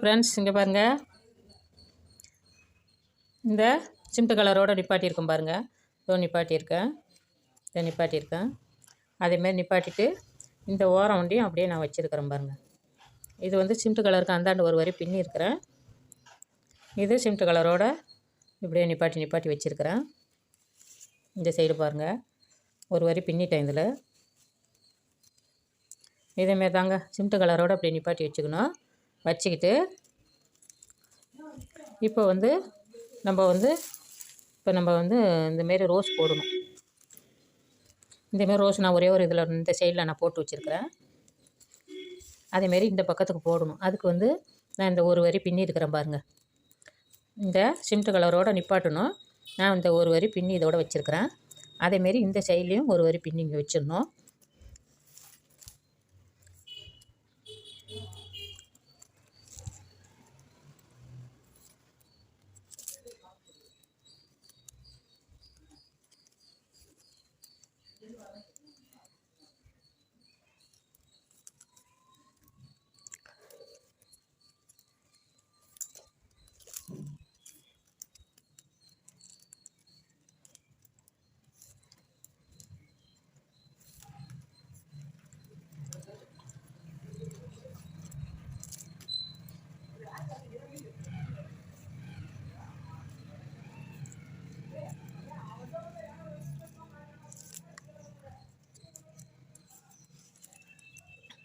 Friends, இங்கே பாருங்கள். இந்த சிமெண்ட் கலரோடு நிப்பாட்டியிருக்கேன் பாருங்கள். நிப்பாட்டியிருக்கேன். அதேமாரி நிப்பாட்டிட்டு இந்த ஓரம் ஒண்டியும் அப்படியே நான் வச்சுருக்கிறேன் பாருங்கள். இது வந்து சிமெண்ட் கலருக்கு அந்தாண்டு ஒரு வரி பின்னி இருக்கிறேன். இது சிமெண்ட் கலரோட இப்படியே நிப்பாட்டி வச்சுருக்கிறேன். இந்த சைடு பாருங்கள், ஒரு வரி பின்னிட்டேன். இதில் இதேமாரி தாங்க சிமெண்ட் கலரோடு அப்படியே நிப்பாட்டி வச்சுக்கிட்டு இப்போ வந்து நம்ம வந்து இந்தமாரி ரோஸ் போடணும். இந்தமாரி ரோஸ் நான் ஒரே ஒரு இதில் இந்த சைடில் நான் போட்டு வச்சுருக்கிறேன். அதேமாரி இந்த பக்கத்துக்கு போடணும். அதுக்கு வந்து நான் இந்த ஒரு வரி பின்னி இருக்கிறேன் பாருங்கள். இந்த சிமெண்ட் கலரோடு நிப்பாட்டணும். நான் இந்த ஒரு வரி பின்னி இதோடு வச்சுருக்கிறேன். அதேமாரி இந்த சைட்லேயும் ஒரு வரி பின்னி இங்கே வச்சிடணும்.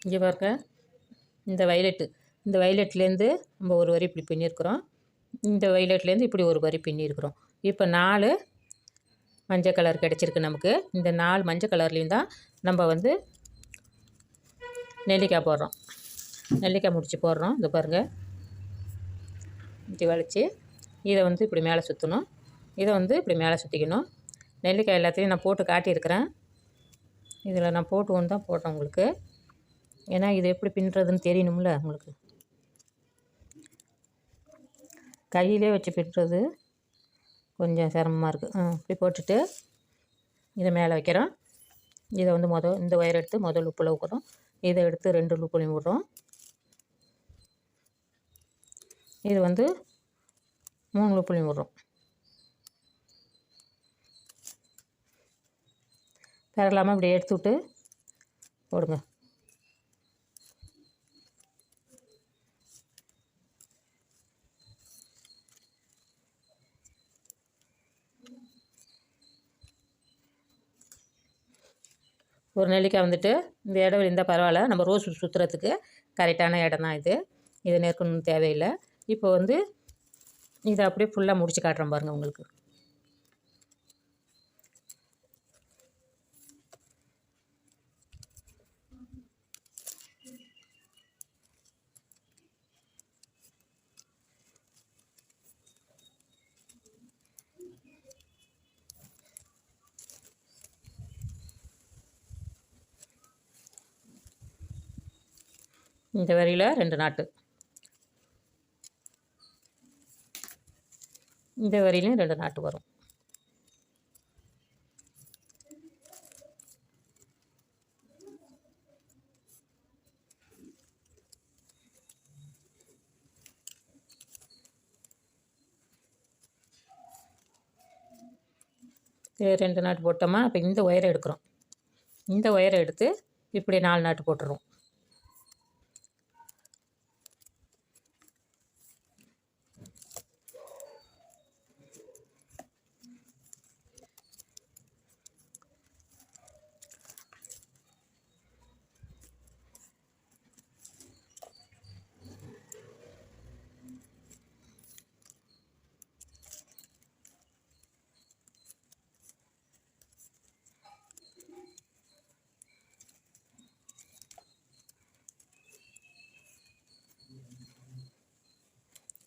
இங்கே பாருங்க, இந்த வயலட்லேருந்து நம்ம ஒரு வரி இப்படி பின்னியிருக்கிறோம். இந்த வயலட்லேருந்து இப்படி ஒரு வரி பின்னியிருக்கிறோம். இப்போ 4 மஞ்சள் கலர் கிடச்சிருக்கு நமக்கு. இந்த 4 மஞ்சள் கலர்லேயும் தான் நம்ம வந்து நெல்லிக்காய் போடுறோம். நெல்லிக்காய் முடிச்சு போடுறோம். இந்த பாருங்கள், இப்படி வளைச்சி இதை வந்து இப்படி மேலே சுற்றணும். இதை வந்து இப்படி மேலே சுற்றிக்கணும். நெல்லிக்காய் எல்லாத்தையும் நான் போட்டு காட்டியிருக்கிறேன். இதில் நான் போட்டு ஒன்று தான் போடுறேன் உங்களுக்கு. ஏன்னா இது எப்படி பின்னுறதுன்னு தெரியணும்ல உங்களுக்கு. கையிலே வச்சு பின்னுறது கொஞ்சம் சிரமமாக இருக்குது. இப்படி போட்டுட்டு இதை மேலே வைக்கிறோம். இதை வந்து இந்த ஒயர் எடுத்து முதல் உப்பில் ஊக்குறோம். இதை எடுத்து 2 லூப்புலையும் விடுறோம். இது வந்து 3 லூப்புலையும் விடுறோம். தரலாமல் இப்படி எடுத்து விட்டு போடுங்க. ஒரு நெல்லிக்காய் வந்துட்டு இந்த இடம் இருந்தால் பரவாயில்ல. நம்ம ரோஸ் சுற்றுறதுக்கு கரெக்டான இடம் தான் இது. இது நெருக்கணும்னு தேவையில்லை. இப்போ வந்து இதை அப்படியே ஃபுல்லாக முடிச்சு காட்டுறேன் பாருங்கள் உங்களுக்கு. இந்த வரியில் 2 நாட்டு, இந்த வரியிலையும் 2 நாட்டு வரும். இது 2 நாட்டு போட்டோமா. இப்போ இந்த ஒயரை எடுக்கிறோம். இந்த ஒயரை எடுத்து இப்படி 4 நாட்டு போட்டுருவோம்.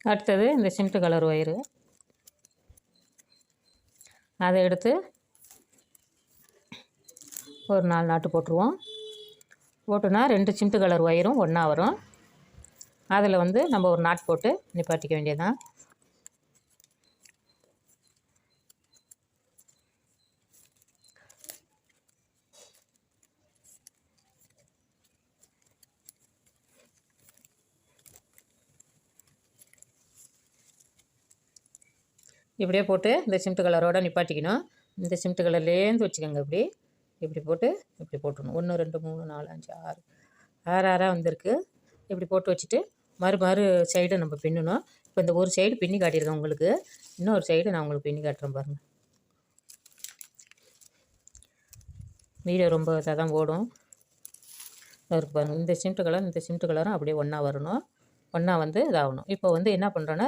அடுத்தது இந்த சிமெண்ட் கலர் ஒயரு, அதை எடுத்து ஒரு 4 நாட்டு போட்டுருவோம். போட்டுனா 2 சிமெண்ட் கலர் ஒயரும் ஒன்றா வரும். அதில் வந்து நம்ம ஒரு நாட் போட்டு நிப்பாட்டிக்க வேண்டியதுதான். இப்படியே போட்டு இந்த சிமெண்ட் கலரோடு நிப்பாட்டிக்கணும். இந்த சிமெண்ட் கலர்லேருந்து வச்சுக்கோங்க. இப்படி போட்டு இப்படி போட்டுடணும். 1 2 3 4 5 6 6 வந்திருக்கு. இப்படி போட்டு வச்சுட்டு மறு சைடு நம்ம பின்னணும். இப்போ இந்த ஒரு சைடு பின்னி காட்டியிருக்கேன் உங்களுக்கு. இன்னொரு சைடு நான் உங்களுக்கு பின்னி காட்டுறேன் பாருங்கள். வீடியோ ரொம்ப இதாக தான் ஓடும். இருக்கு பாருங்கள். இந்த சிமெண்ட் கலரும் அப்படியே ஒன்றா வரணும். ஒன்றா வந்து இதாகணும். இப்போ வந்து என்ன பண்ணுறோன்னா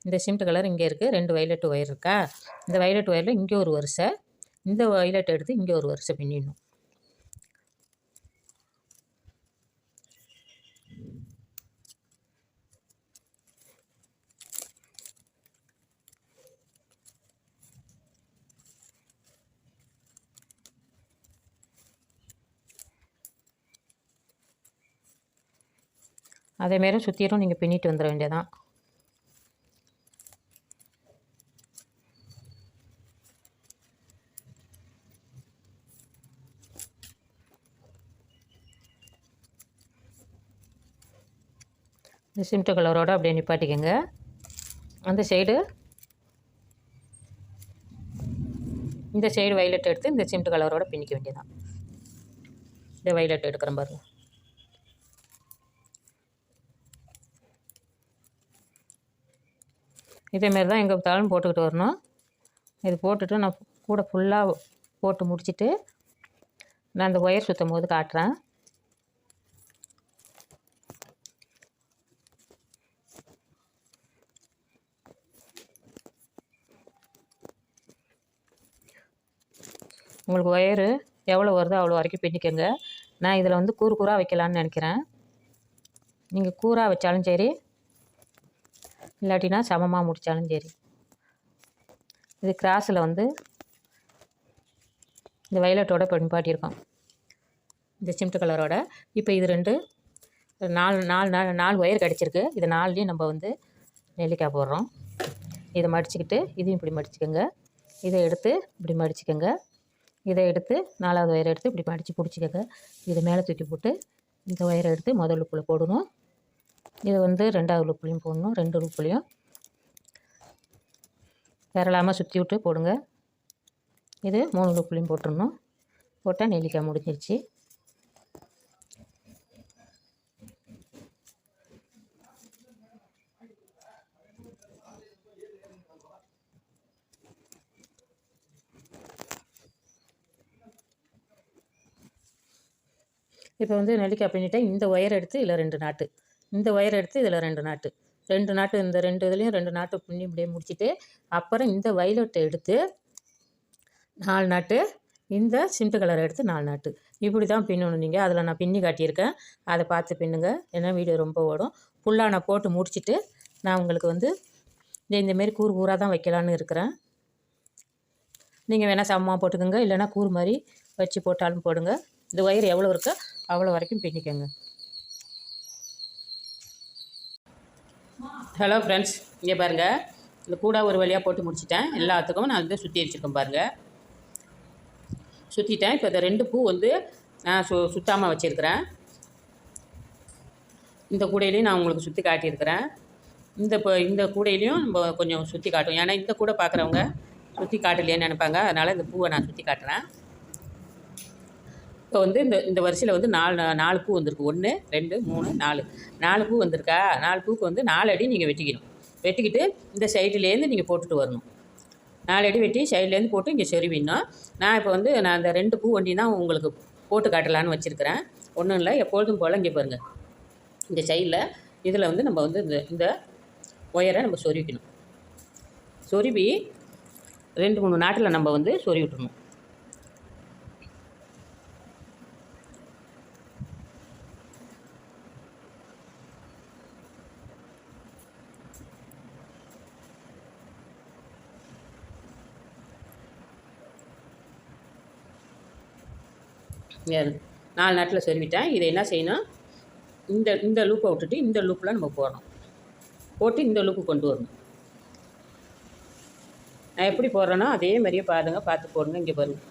இந்த சிமெண்ட் கலர் இங்கே இருக்குது. 2 வயலட் ஒயர் இருக்கா. இந்த வயலட் ஒயரில் இங்கே ஒரு வரிசை, இந்த வயலட் எடுத்து இங்கே ஒரு வரிசை பின்னிடணும். அதேமாரி சுற்றிடும் நீங்கள் பின்னிட்டு வந்துட வேண்டியதான். இந்த சிமெண்ட் கலரோடு அப்படியே நிப்பாட்டிக்கோங்க. அந்த சைடு இந்த சைடு வயலட் எடுத்து இந்த சிமெண்ட் கலரோடு பின்னிக்க வேண்டியதான். இந்த வயலட் எடுக்கிறேன் பாருங்கள். இதேமாரி தான் எங்கே பார்த்தாலும் போட்டுக்கிட்டு வரணும். இது போட்டுட்டு நான் கூட ஃபுல்லாக போட்டு முடிச்சுட்டு நான் அந்த ஒயர் சுற்றும் போது காட்டுறேன். உங்களுக்கு ஒயரு எவ்வளோ வருதோ அவ்வளோ வரைக்கும் பின்னிக்கங்க. நான் இதில் வந்து கூறாக வைக்கலான்னு நினைக்கிறேன். நீங்கள் கூறாக வச்சாலும் சரி, இல்லாட்டினா சமமாக முடித்தாலும் சரி. இது கிராஸில் வந்து இந்த வயலட்டோட பின்பாட்டியிருக்கோம், இந்த சிமெண்ட் கலரோட. இப்போ இது 4 ஒயர் கிடச்சிருக்கு. இது 4லேயும் நம்ம வந்து நெல்லிக்காய் போடுறோம். இதை மடிச்சுக்கிட்டு இதையும் இப்படி மடிச்சுக்கோங்க. இதை எடுத்து இப்படி மடிச்சுக்கோங்க. இதை எடுத்து 4வது ஒயரை எடுத்து இப்படி மடித்து பிடிச்சிக்கோங்க. இதை மேலே தூக்கி போட்டு இந்த ஒயரை எடுத்து முதல் லூப்பில் போடணும். இதை வந்து 2வது லூப்லேயும் போடணும். 2 லூப்லேயும் விரலாமல் சுற்றி விட்டு போடுங்க. இது 3 லூப்லேயும் போட்டுடணும். போட்டால் நெல்லிக்காய் முடிஞ்சிருச்சு. இப்போ வந்து நெல்லிக்காய் பின்னிட்டேன். இந்த ஒயர் எடுத்து இதில் 2 நாட்டு, இந்த ஒயர் எடுத்து இதில் 2 நாட்டு, இந்த 2 இதுலேயும் 2 நாட்டு பின்னி இப்படியே முடிச்சுட்டு, அப்புறம் இந்த வயலட்டை எடுத்து 4 நாட்டு, இந்த சிமெண்ட் கலரை எடுத்து 4 நாட்டு. இப்படி தான் பின்னணும் நீங்கள். அதில் நான் பின்னி காட்டியிருக்கேன், அதை பார்த்து பின்னுங்க. ஏன்னா வீடியோ ரொம்ப ஓடும். ஃபுல்லாக நான் போட்டு முடிச்சுட்டு நான் உங்களுக்கு வந்து இந்தமாரி கூறாக தான் வைக்கலான்னு இருக்கிறேன். நீங்கள் வேணால் சமமாக போட்டுக்கோங்க, இல்லைனா கூறு மாதிரி வச்சு போட்டாலும் போடுங்க. இந்த ஒயர் எவ்வளோ இருக்கோ அவ்வளோ வரைக்கும் பின்னிக்கோங்க. ஹலோ ஃப்ரெண்ட்ஸ், இங்கே பாருங்கள். இந்த கூட ஒரு வழியாக போட்டு முடிச்சிட்டேன். எல்லாத்துக்கும் நான் வந்து சுற்றி வச்சுருக்கேன் பாருங்கள். சுற்றிட்டேன். இப்போ இந்த 2 பூ வந்து நான் சுத்தாமல் வச்சுருக்கிறேன். இந்த கூடையிலையும் நான் உங்களுக்கு சுற்றி காட்டியிருக்கிறேன். இந்த கூடையிலையும் நம்ம கொஞ்சம் சுற்றி காட்டும். ஏன்னா இந்த கூடை பார்க்குறவங்க சுற்றி காட்டலையேன்னு நினைப்பாங்க. அதனால் இந்த பூவை நான் சுற்றி காட்டுறேன். இப்போ வந்து இந்த வரிசையில் வந்து 4 பூ வந்திருக்கு. 1 2 3 4 பூ வந்திருக்கா. 4 பூக்கு வந்து 4 அடி நீங்கள் வெட்டிக்கணும். வெட்டிக்கிட்டு இந்த சைட்லேருந்து நீங்கள் போட்டுட்டு வரணும். 4 அடி வெட்டி சைட்லேருந்து போட்டு இங்கே சொருவிடணும். நான் இப்போ வந்து அந்த 2 பூ வண்டி தான் உங்களுக்கு போட்டு காட்டலான்னு வச்சுருக்கிறேன். ஒன்றும் இல்லை, எப்பொழுதும் போல் இங்கே பாருங்கள். இந்த சைடில் இதில் வந்து நம்ம வந்து இந்த ஒயரை நம்ம சொருவிக்கணும். சொருவி 2-3 நாட்டில் நம்ம வந்து சொருவி விட்டுணும். இங்கே 4 நாட்டில் சொருவிட்டேன். இதை என்ன செய்யணும், இந்த லூப்பை விட்டுட்டு இந்த லூப்பில் நம்ம போடணும். போட்டு இந்த லூப்பு கொண்டு வரணும். நான் எப்படி போடுறேனோ அதே மாதிரியே பாருங்க, பார்த்து போடுங்க. இங்கே பாருங்கள்.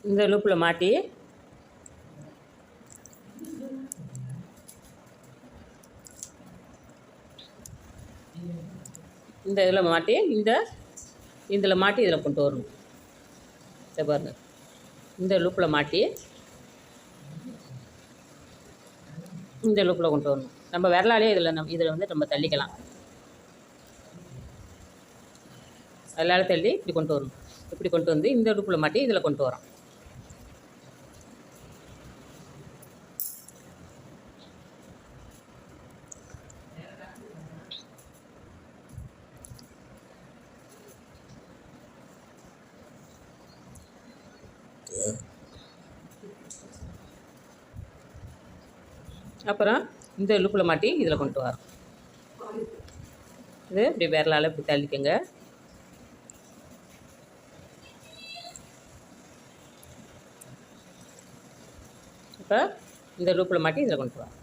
இந்த லூப்பில் மாட்டி இந்த இதில் மாட்டி இதில் மாட்டி இதில் கொண்டு வரணும். இதை பாருங்கள், இந்த லூப்பில் மாட்டி இந்த லூப்பில் கொண்டு வரணும். நம்ம விரலாலே இதில் வந்து நம்ம தள்ளிக்கலாம். விரலால் தள்ளி இப்படி கொண்டு வரணும். இப்படி கொண்டு வந்து இந்த லூப்பில் மாட்டி இதில் கொண்டு வரோம். அப்புறம் இந்த லூப்பில் மாட்டி இதில் கொண்டு வரோம். இது இப்படி விரலால் இப்படி தள்ளிக்கங்க. இப்போ இந்த லூப்பில் மாட்டி இதில் கொண்டு வரோம்.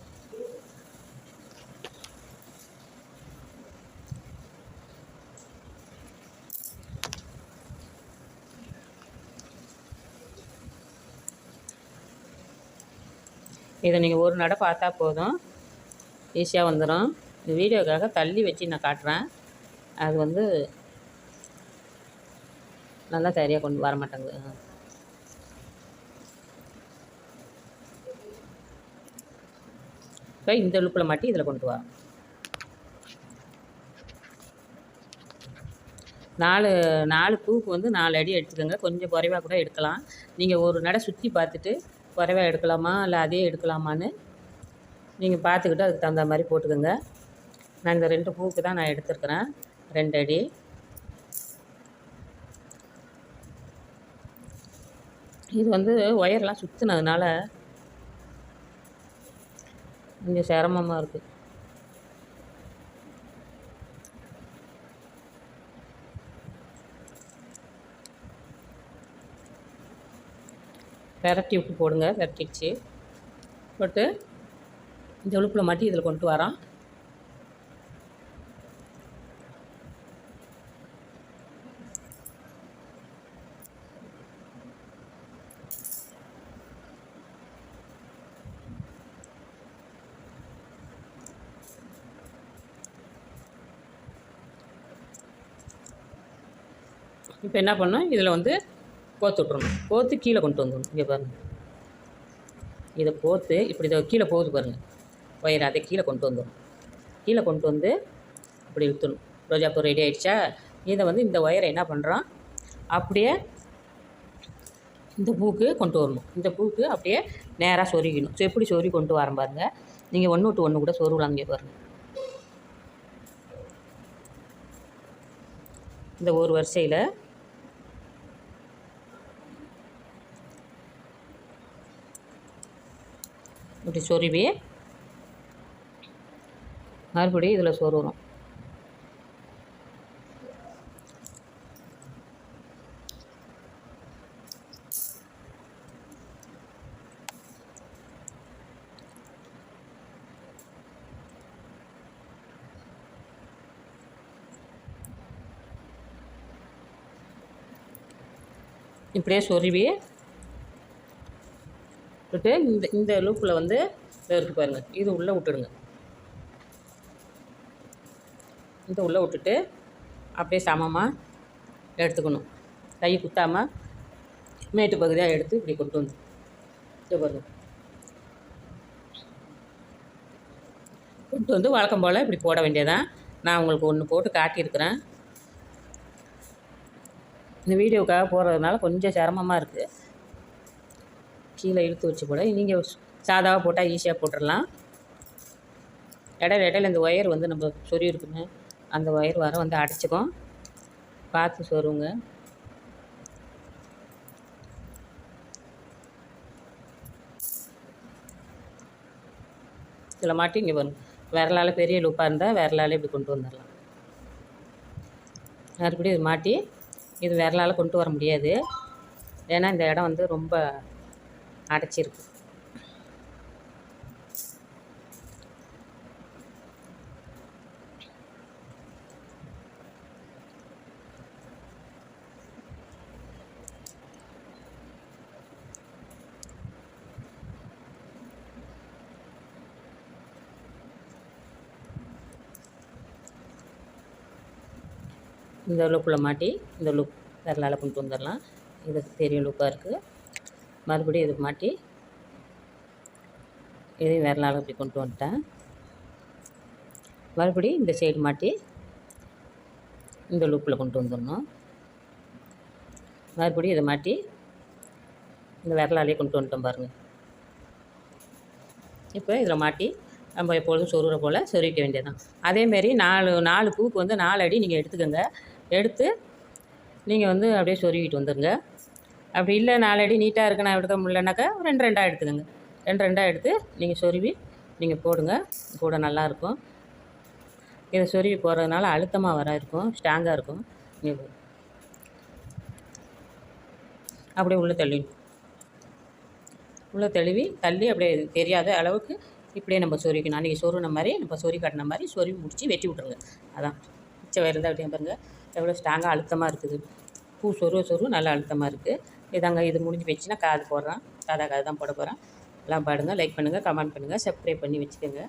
இதை நீங்கள் ஒரு நடை பார்த்தா போதும், ஈஸியாக வந்துடும். இந்த வீடியோக்காக தள்ளி வச்சு நான் காட்டுறேன். அது வந்து நல்லா சரியாக கொண்டு வர மாட்டேங்குது. இப்போ இந்த லூப்பில் மாட்டி இதில் கொண்டு வரோம். 4 பூவுக்கு வந்து 4 அடி எடுத்துக்கோங்க. கொஞ்சம் குறைவாக கூட எடுக்கலாம். நீங்கள் ஒரு நடை சுற்றி பார்த்துட்டு குறைவாக எடுக்கலாமா இல்லை அதே எடுக்கலாமான்னு நீங்கள் பார்த்துக்கிட்டு அதுக்கு தகுந்த மாதிரி போட்டுக்கோங்க. நான் இந்த 2 பூவுக்கு தான் நான் எடுத்துருக்குறேன், 2 அடி. இது வந்து ஒயர்லாம் சுற்றுனதுனால கொஞ்சம் சிரமமாக இருக்குது. விரட்டி விட்டு போடுங்க. விரட்டிடுச்சு போட்டு இந்த உளுப்பில் மாட்டி இதில் கொண்டு வரோம். இப்போ என்ன பண்ணோம், இதில் வந்து கோத்து விட்றணும். கோத்து கீழே கொண்டு வந்துடணும். இங்கே பாருங்கள், இதை கோத்து இப்படி இதை கீழே போகுது பாருங்கள் ஒயர், அதை கீழே கொண்டு வந்துடணும். கீழே கொண்டு வந்து இப்படி இழுத்துணும். ரோஜாப்பூ ரெடி ஆகிடுச்சா? இதை வந்து இந்த ஒயரை என்ன பண்ணுறோம், அப்படியே இந்த பூக்கு கொண்டு வரணும். இந்த பூக்கு அப்படியே நேராக சொருகிக்கணும். ஸோ எப்படி சொருகி கொண்டு வரேன் பாருங்கள். நீங்கள் 1 விட்டு 1 கூட சொருகலாம். இங்கே பாருங்கள், இந்த ஒரு வரிசையில் இப்படி சொருவி மறுபடியும் இதில் சொருகிறோம். இப்படியே சொருவி விட்டு இந்த லூப்பில் வந்து இருக்குது பாருங்கள், இது உள்ளே விட்டுடுங்க. இந்த உள்ளே விட்டுட்டு அப்படியே சமமாக எடுத்துக்கணும். கை குத்தாமல் மேட்டு பகுதியாக எடுத்து இப்படி கொண்டு வந்து இது பாருங்கள், கொண்டு வந்து வழக்கம் போல் இப்படி போட வேண்டியதான். நான் உங்களுக்கு ஒன்று போட்டு காட்டியிருக்கிறேன். இந்த வீடியோவுக்காக போடுறதுனால கொஞ்சம் சிரமமாக இருக்குது. கீழே இழுத்து வச்சு போட, நீங்கள் சாதாவாக போட்டால் ஈஸியாக போட்டுடலாம். இடையில இந்த ஒயர் வந்து நம்ம சொறி இருக்குங்க, அந்த ஒயர் வர வந்து அடைச்சிக்கும், பார்த்து சொருங்க. இதில் மாட்டி இங்கே வரும். விரலால் பெரிய லூப்பாக இருந்தால் விரலால் இப்படி கொண்டு வந்துடலாம். மறுபடியும் இது மாட்டி இது விரலால் கொண்டு வர முடியாது, ஏன்னா இந்த இடம் வந்து ரொம்ப அடைச்சிருக்கு. இந்த லூப்பில் மாட்டி இந்த லூப் விரலால் கொண்டு வந்துடலாம். இது பெரிய லூப்பாக இருக்குது. மறுபடியும் இதுக்கு மாட்டி இதையும் விரலால் இப்படி கொண்டு வந்துட்டேன். மறுபடியும் இந்த சைடு மாட்டி இந்த லூப்பில் கொண்டு வந்துடணும். மறுபடியும் இதை மாட்டி இந்த விரலாலே கொண்டு வந்துட்டோம் பாருங்கள். இப்போ இதில் மாட்டி நம்ம எப்பொழுதும் சொருகிற போல் சொருவிக்க வேண்டியதுதான். அதேமாரி 4 பூவுக்கு வந்து 4 அடி நீங்கள் எடுத்துக்கோங்க. எடுத்து நீங்கள் வந்து அப்படியே சொருவிட்டு வந்துடுங்க. அப்படி இல்லை 4 அடி நீட்டாக இருக்கு நான் எடுக்க முடியலனாக்கா 2 எடுத்துக்கோங்க. 2 எடுத்து நீங்கள் சொருவி நீங்கள் போடுங்க. கூட நல்லாயிருக்கும். இதை சொருவி போடுறதுனால அழுத்தமாக வர இருக்கும், ஸ்ட்ராங்காக இருக்கும். அப்படியே உள்ளே தழுவி தள்ளி அப்படியே தெரியாத அளவுக்கு இப்படியே நம்ம சொருவிக்கணும். அன்றைக்கி சொருவின மாதிரி நம்ம சொருவி காட்டின மாதிரி சொருவி முடித்து வெட்டி விட்ருங்க. அதான் மிச்சம் வேறு இருந்தால் அப்படியே பாருங்கள் எவ்வளோ ஸ்ட்ராங்காக அழுத்தமாக இருக்குது. பூ சொருவ நல்லா அழுத்தமாக இருக்குது. இதாங்க இது முடிஞ்சு போயிடுச்சுன்னா காது போடுறேன். காது தான் போட போகிறேன். எல்லாம் பாடுங்க, லைக் பண்ணுங்கள், கமெண்ட் பண்ணுங்கள், சப்ஸ்கிரைப் பண்ணி வச்சுக்கோங்க.